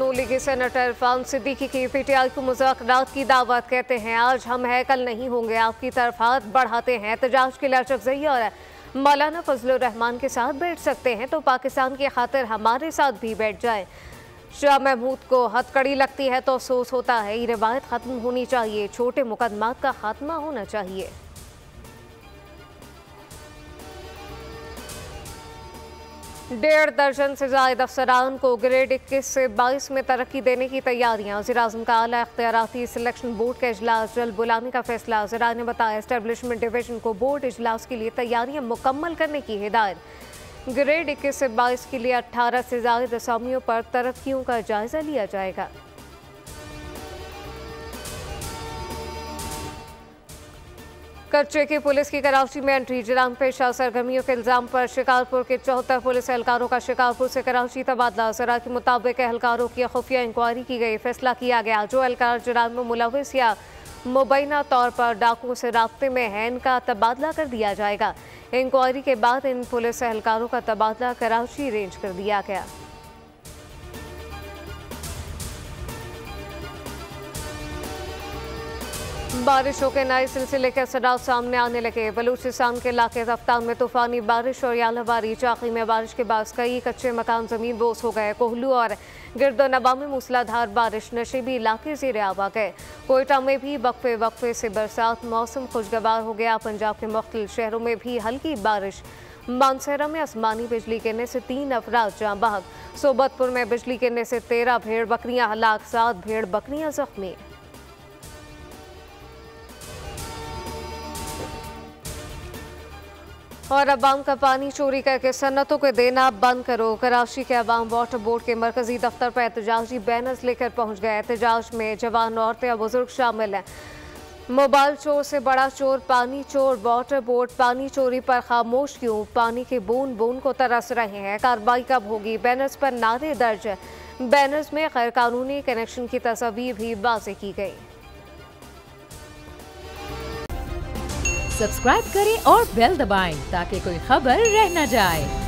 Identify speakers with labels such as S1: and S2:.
S1: नू लीगी सेनेटर इरफान सिद्दीकी की पीटीआई को मुज़ाकरात की दावत। कहते हैं आज हम हैं कल नहीं होंगे, आपकी तरफ हाथ बढ़ाते हैं। एहतजाज के लिए अशरफजई और मौलाना फजलुर रहमान के साथ बैठ सकते हैं तो पाकिस्तान की खातिर हमारे साथ भी बैठ जाए। शाह महमूद को हथकड़ी लगती है तो अफसोस होता है। ये रिवायत खत्म होनी चाहिए, छोटे मुकदमात का खात्मा होना चाहिए। डेढ़ दर्जन से जायद अफसरान को ग्रेड 21 से 22 में तरक्की देने की तैयारियां। वज़ीर-ए-आज़म का आला इख्तियाराती सिलेक्शन बोर्ड का इजलास जल्द बुलाने का फैसला। ज़राए ने बताया एस्टेब्लिशमेंट डिवीजन को बोर्ड इजलास के लिए तैयारियां मुकम्मल करने की हिदायत। ग्रेड 21 से 22 के लिए 18 से जायद असामियों पर तरक्कियों का जायजा लिया जाएगा। कच्चे की पुलिस की कराची में एंट्री। जुराम पेशा सरगर्मियों के इल्जाम पर शिकारपुर के 74 पुलिस एहलकारों का शिकारपुर से कराची तबादला। ज़रा के मुताबिक एहलकारों की खुफिया इंक्वायरी की गई, फैसला किया गया जो एहलकार जुराम में मुलविस या मुबैना तौर पर डाकुओं से राब्ते में है इनका तबादला कर दिया जाएगा। इंक्वायरी के बाद इन पुलिस एहलकारों का तबादला कराची रेंज कर दिया गया। बारिशों के नए सिलसिले के असरात सामने आने लगे। बलूचिस्तान के इलाके रफ्तार में तूफानी बारिश और यालाबारी। चाकी में बारिश के बाद कई कच्चे मकान जमीन बोस हो गए। कोहलू और गिरदोनवा में मूसलाधार बारिश, नशीबी इलाके ज़ेर आब आ गए। कोयटा में भी वक्फे वक्फे से बरसात, मौसम खुशगवार हो गया। पंजाब के मुख्तलिफ शहरों में भी हल्की बारिश। मानसहरा में आसमानी बिजली गिरने से 3 अफराद जाँ बहक। सोबतपुर में बिजली गिरने से 13 भेड़ बकरियां हलाक, 7 भेड़ बकरियां जख्मी। और अवाम का पानी चोरी करके सन्नतों को देना बंद करो। कराची के अवाम वाटर बोर्ड के मरकजी दफ्तर पर एहतजाजी बैनर्स लेकर पहुंच गए। एहतजाज में जवान, औरतें और बुजुर्ग शामिल हैं। मोबाइल चोर से बड़ा चोर पानी चोर। वाटर बोर्ड पानी चोरी पर खामोश क्यों? पानी के बूंद बूंद को तरस रहे हैं, कार्रवाई कब होगी? बैनर्स पर नारे दर्ज। बैनर्स में गैर कानूनी कनेक्शन की तस्वीर भी वाज़ेह की गई।
S2: सब्सक्राइब करें और बेल दबाएं ताकि कोई खबर रह न जाए।